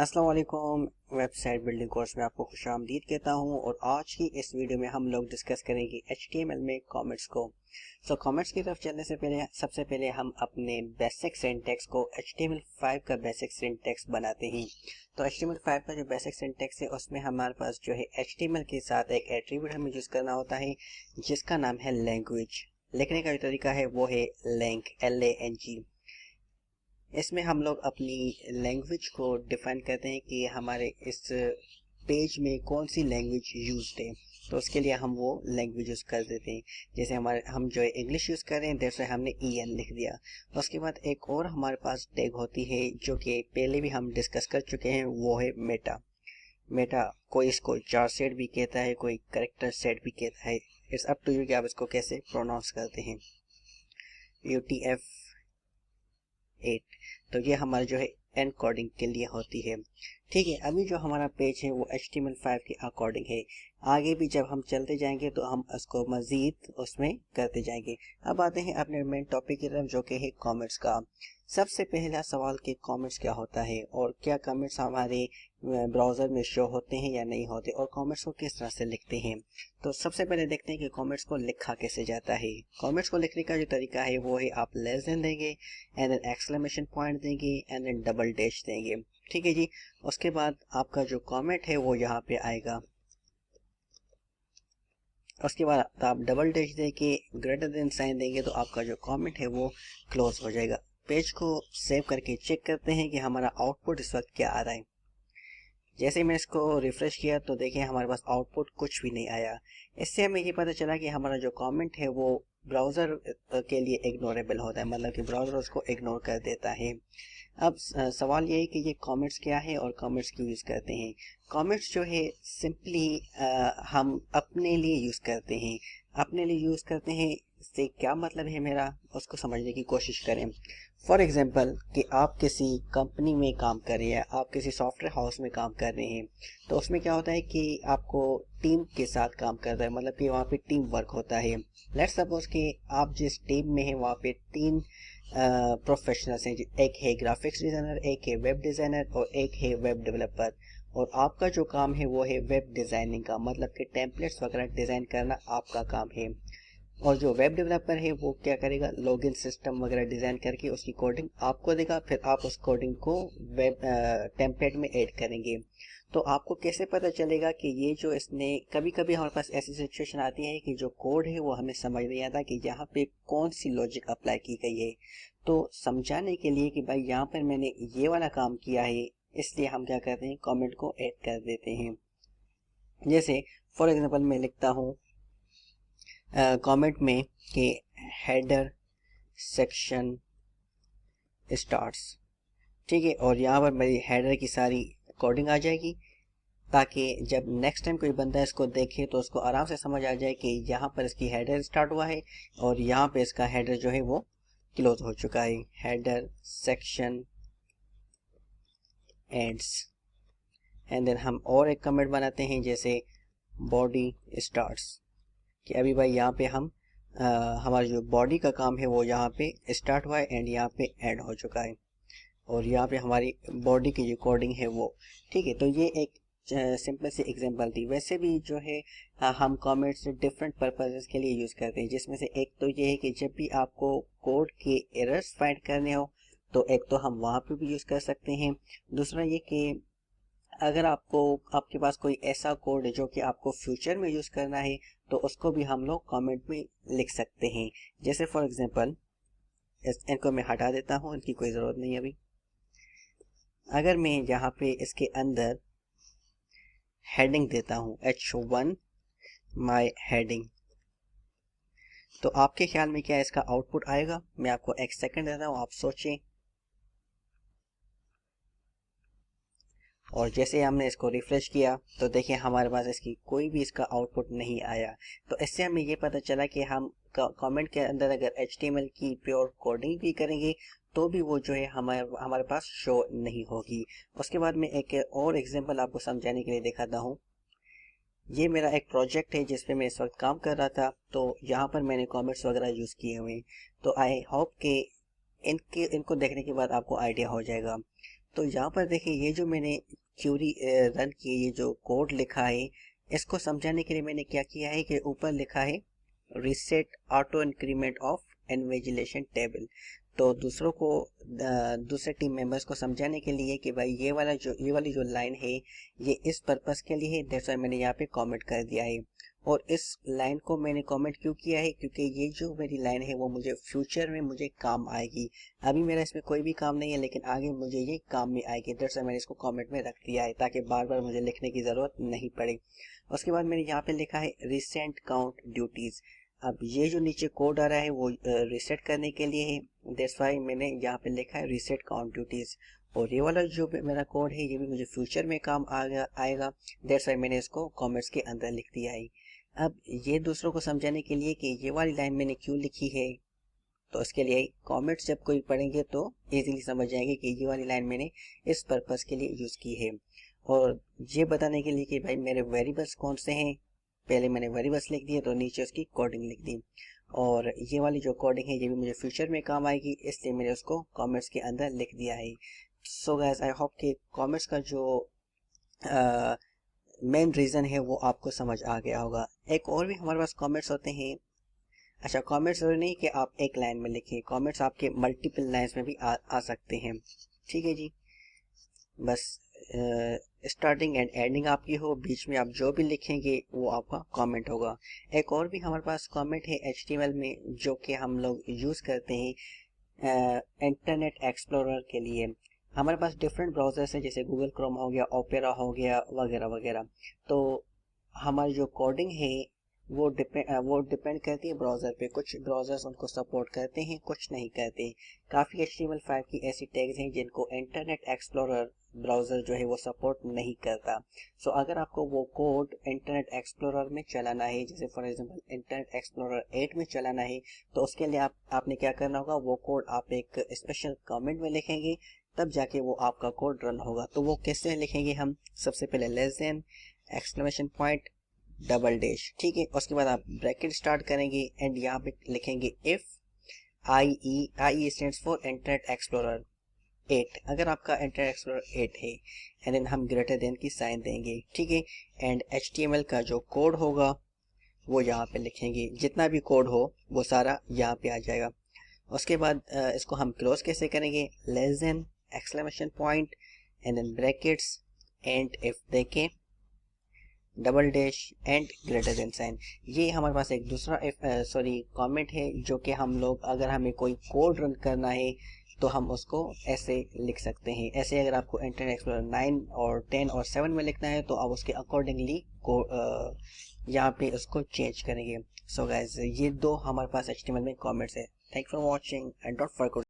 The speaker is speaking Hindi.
अस्सलाम वालेकुम। वेबसाइट बिल्डिंग कोर्स में आपको खुशामदीद कहता हूं और आज की इस वीडियो में हम लोग डिस्कस करेंगे HTML में कमेंट्स को। कमेंट्स की तरफ चलने से पहले सबसे पहले हम अपने बेसिक सिंटैक्स को HTML5 का बेसिक सिंटैक्स बनाते हैं। तो HTML5 का जो बेसिक सिंटैक्स है उसमें हमारे पास जो है HTML के साथ एक एट्रीब्यूट हमें यूज़ करना होता है जिसका नाम है लैंग्वेज। लिखने का जो तरीका है वो है लैंग LANG। इसमें हम लोग अपनी लैंग्वेज को डिफाइन करते हैं कि हमारे इस पेज में कौन सी लैंग्वेज यूज्ड है। तो उसके लिए हम वो लैंग्वेज यूज़ कर देते हैं। जैसे हम जो है इंग्लिश यूज़ कर रहे हैं, जैसे हमने EN लिख दिया। उसके बाद एक और हमारे पास टैग होती है जो कि पहले भी हम डिस्कस कर चुके हैं, वो है मेटा। मेटा कोई इसको जार सेट भी कहता है, कोई करेक्टर सेट भी कहता है। इट्स अप टू यू कि आप इसको कैसे प्रोनाउंस करते हैं। UTF-8 तो ये हमारा जो है एनकोडिंग के लिए होती है। ठीक है, अभी जो हमारा पेज है वो HTML5 के अकॉर्डिंग है। आगे भी जब हम चलते जाएंगे तो हम उसको मजीद उसमें करते जाएंगे। अब आते हैं अपने मेन टॉपिक की तरफ जो कि है कमेंट्स का। सबसे पहला सवाल कि कमेंट्स क्या होता है और क्या कमेंट्स हमारे ब्राउज़र में शो होते हैं या नहीं होते, और कमेंट्स को किस तरह से लिखते हैं। तो सबसे पहले देखते हैं कि कमेंट्स को लिखा कैसे जाता है। कमेंट्स को लिखने का जो तरीका है वो है आप लेस देन देंगे एंड देन एक्सक्लेमेशन पॉइंट देंगे एंड देन डबल डैश देंगे। ठीक है जी। उसके बाद आपका जो कमेंट है वो यहाँ पे आएगा। उसके बाद आप डबल डैश देके ग्रेटर देन साइन देंगे तो आपका जो कमेंट है वो क्लोज हो जाएगा। पेज को सेव करके चेक करते हैं कि हमारा आउटपुट इस वक्त क्या आ रहा है। जैसे ही मैं इसको रिफ्रेश किया तो देखिए हमारे पास आउटपुट कुछ भी नहीं आया। इससे हमें ये पता चला कि हमारा जो कमेंट है वो ब्राउज़र के लिए इग्नोरेबल होता है, मतलब कि ब्राउज़र उसको इग्नोर कर देता है। अब सवाल ये है कि ये कमेंट्स क्या है और कमेंट्स क्यों यूज़ करते हैं। कमेंट्स जो है सिंपली हम अपने लिए यूज़ करते हैं। अपने लिए यूज़ करते हैं इससे क्या मतलब है मेरा, उसको समझने की कोशिश करें। फॉर एग्जांपल कि आप किसी कंपनी में काम कर रहे हैं, आप किसी सॉफ्टवेयर हाउस में काम कर रहे हैं, तो उसमें क्या होता है कि आपको टीम के साथ काम करना है, मतलब कि वहाँ पे टीम वर्क होता है। लेट्स सपोज कि आप जिस टीम में हैं वहाँ पे 3 प्रोफेशनल्स हैं। एक है ग्राफिक्स डिज़ाइनर, एक है वेब डिज़ाइनर और एक है वेब डेवलपर। और आपका जो काम है वो है वेब डिज़ाइनिंग का, मतलब कि टेम्पलेट्स वगैरह डिज़ाइन करना आपका काम है। और जो वेब डेवलपर है वो क्या करेगा, लॉगिन सिस्टम वगैरह डिज़ाइन करके उसकी कोडिंग आपको देगा, फिर आप उस कोडिंग को वेब टेम्पलेट में ऐड करेंगे। तो आपको कैसे पता चलेगा कि ये जो इसने, कभी कभी हमारे पास ऐसी सिचुएशन आती है कि जो कोड है वो हमें समझ नहीं आता कि यहाँ पे कौन सी लॉजिक अप्लाई की गई है। तो समझाने के लिए कि भाई यहाँ पर मैंने ये वाला काम किया है, इसलिए हम क्या करते हैं, कमेंट को ऐड कर देते हैं। जैसे फॉर एग्जांपल मैं लिखता हूँ कमेंट में कि हेडर सेक्शन स्टार्ट्स। ठीक है, और यहाँ पर मेरी हेडर की सारी कोडिंग आ जाएगी ताकि जब नेक्स्ट टाइम कोई बंदा इसको देखे तो उसको आराम से समझ आ जाए कि यहाँ पर इसकी हेडर स्टार्ट हुआ है और यहाँ पे इसका हेडर जो है वो क्लोज हो चुका है। Header section ends and then हम और एक कमेंट बनाते हैं जैसे बॉडी स्टार्ट्स, कि अभी भाई यहाँ पे हम हमारा जो बॉडी का काम है वो यहाँ पे स्टार्ट हुआ है एंड यहाँ पे एंड हो चुका है, और यहाँ पे हमारी बॉडी की जो कोडिंग है वो। ठीक है, तो ये एक सिंपल सी एग्जांपल थी। वैसे भी जो है हम कमेंट्स डिफरेंट पर्पसेस के लिए यूज़ करते हैं, जिसमें से एक तो ये है कि जब भी आपको कोड के एरर्स फाइंड करने हो तो एक तो हम वहाँ पे भी यूज़ कर सकते हैं। दूसरा ये कि अगर आपके पास कोई ऐसा कोड है जो कि आपको फ्यूचर में यूज़ करना है तो उसको भी हम लोग कमेंट में लिख सकते हैं। जैसे फॉर एग्जांपल इनको मैं हटा देता हूँ, इनकी कोई ज़रूरत नहीं अभी। अगर मैं यहाँ पे इसके अंदर हेडिंग देता हूँ H1 माई हेडिंग, तो आपके ख्याल में क्या इसका आउटपुट आएगा? मैं आपको एक सेकंड देता हूँ, आप सोचें। और जैसे हमने इसको रिफ्रेश किया तो देखिए हमारे पास इसकी कोई भी इसका आउटपुट नहीं आया। तो इससे हमें ये पता चला कि हम कमेंट के अंदर अगर HTML की प्योर कोडिंग भी करेंगे तो भी वो जो है हमारे पास शो नहीं होगी। उसके बाद में एक और एग्जांपल आपको समझाने के लिए दिखाता हूँ। ये मेरा एक प्रोजेक्ट है जिस पे मैं इस वक्त काम कर रहा था, तो यहाँ पर मैंने कमेंट्स वगैरह यूज़ किए हुए हैं। तो आई होप कि इनको देखने के बाद आपको आइडिया हो जाएगा। तो यहाँ पर देखिए ये जो मैंने क्यूरी रन की, ये जो कोड लिखा है, इसको समझाने के लिए मैंने क्या किया है कि ऊपर लिखा है reset auto increment of invigilation table. तो दूसरों को दूसरे टीम मेंबर्स को समझाने के लिए कि भाई ये वाली जो लाइन है ये इस पर्पस के लिए है, दैट्स व्हाई मैंने यहाँ पे कमेंट कर दिया है। और इस लाइन को मैंने कमेंट क्यों किया है, क्योंकि ये जो मेरी लाइन है वो मुझे फ्यूचर में मुझे काम आएगी। अभी मेरा इसमें कोई भी काम नहीं है, लेकिन आगे मुझे ये काम में आएगी, दैट्स व्हाई मैंने इसको कमेंट में रख दिया है ताकि बार बार मुझे लिखने की ज़रूरत नहीं पड़े। उसके बाद मैंने यहाँ पे लिखा है रिसेंट काउंट ड्यूटीज़। अब ये जो नीचे कोड आ रहा है वो रिसेट करने के लिए है, दैट्स व्हाई मैंने यहाँ पे लिखा है रिसेट काउंट ड्यूटीज़। और ये वाला जो मेरा कोड है ये भी मुझे फ्यूचर में काम आएगा, दैट्स व्हाई मैंने इसको कॉमेंट्स के अंदर लिख दिया है। अब ये दूसरों को समझाने के लिए कि ये वाली लाइन मैंने क्यों लिखी है, तो इसके लिए कमेंट्स जब कोई पढ़ेंगे तो इजीली समझ जाएंगे कि ये वाली लाइन मैंने इस पर्पस के लिए यूज़ की है। और ये बताने के लिए कि भाई मेरे वेरिएबल्स कौन से हैं, पहले मैंने वेरिएबल्स लिख दिए तो नीचे उसकी कोडिंग लिख दी। और ये वाली जो कोडिंग है ये भी मुझे फ्यूचर में काम आएगी, इसलिए मैंने उसको कमेंट्स के अंदर लिख दिया है। सो गाइस आई होप कि कमेंट्स का जो मेन रीज़न है वो आपको समझ आ गया होगा। एक और भी हमारे पास कमेंट्स होते हैं। अच्छा, कमेंट्स जरूरी नहीं कि आप एक लाइन में लिखें, कमेंट्स आपके मल्टीपल लाइन्स में भी आ सकते हैं। ठीक है जी, बस स्टार्टिंग एंड एंडिंग आपकी हो, बीच में आप जो भी लिखेंगे वो आपका कमेंट होगा। एक और भी हमारे पास कमेंट है HTML में जो कि हम लोग यूज़ करते हैं इंटरनेट एक्सप्लोरर के लिए। हमारे पास डिफरेंट ब्राउजर्स हैं, जैसे गूगल क्रोम हो गया, ओपेरा हो गया, वगैरह वगैरह। तो हमारी जो कोडिंग है वो डिपेंड करती है ब्राउज़र पे। कुछ ब्राउज़र्स उनको सपोर्ट करते हैं, कुछ नहीं करते। काफ़ी HTML5 की ऐसी टैग्स हैं जिनको इंटरनेट एक्सप्लोरर ब्राउज़र जो है वो सपोर्ट नहीं करता। सो अगर आपको वो कोड इंटरनेट एक्सप्लोरर में चलाना है, जैसे फॉर एग्जांपल इंटरनेट एक्सप्लोरर 8 में चलाना है, तो उसके लिए आपने क्या करना होगा, वो कोड आप एक स्पेशल कमेंट में लिखेंगे, तब जाके वो आपका कोड रन होगा। तो वो कैसे लिखेंगे हम, सबसे पहले less than exclamation point double dash, ठीक है। उसके बाद आप ब्रैकेट स्टार्ट करेंगे एंड यहाँ पे लिखेंगे if I stands for internet explorer 8, अगर आपका इंटरनेट एक्सप्लोरर 8 है, एंड देन हम ग्रेटर देन की साइन देंगे, ठीक है। एंड HTML का जो कोड होगा वो यहाँ पे लिखेंगे, जितना भी कोड हो वो सारा यहाँ पे आ जाएगा। उसके बाद इसको हम क्लोज कैसे करेंगे, less than exclamation point and then brackets and if देखें double dash and greater than sign. ये हमारे पास एक दूसरा कमेंट है जो कि हम लोग अगर हमें कोई कोड रन करना है तो हम उसको ऐसे लिख सकते हैं। ऐसे अगर आपको इंटरनेट एक्सप्लोरर 9 और 10 और 7 में लिखना है तो आप उसके अकॉर्डिंगली को यहाँ पे उसको चेंज करेंगे। सो गाइस, ये दो हमारे पास HTML में कमेंट्स है। Thank for watching and don't forget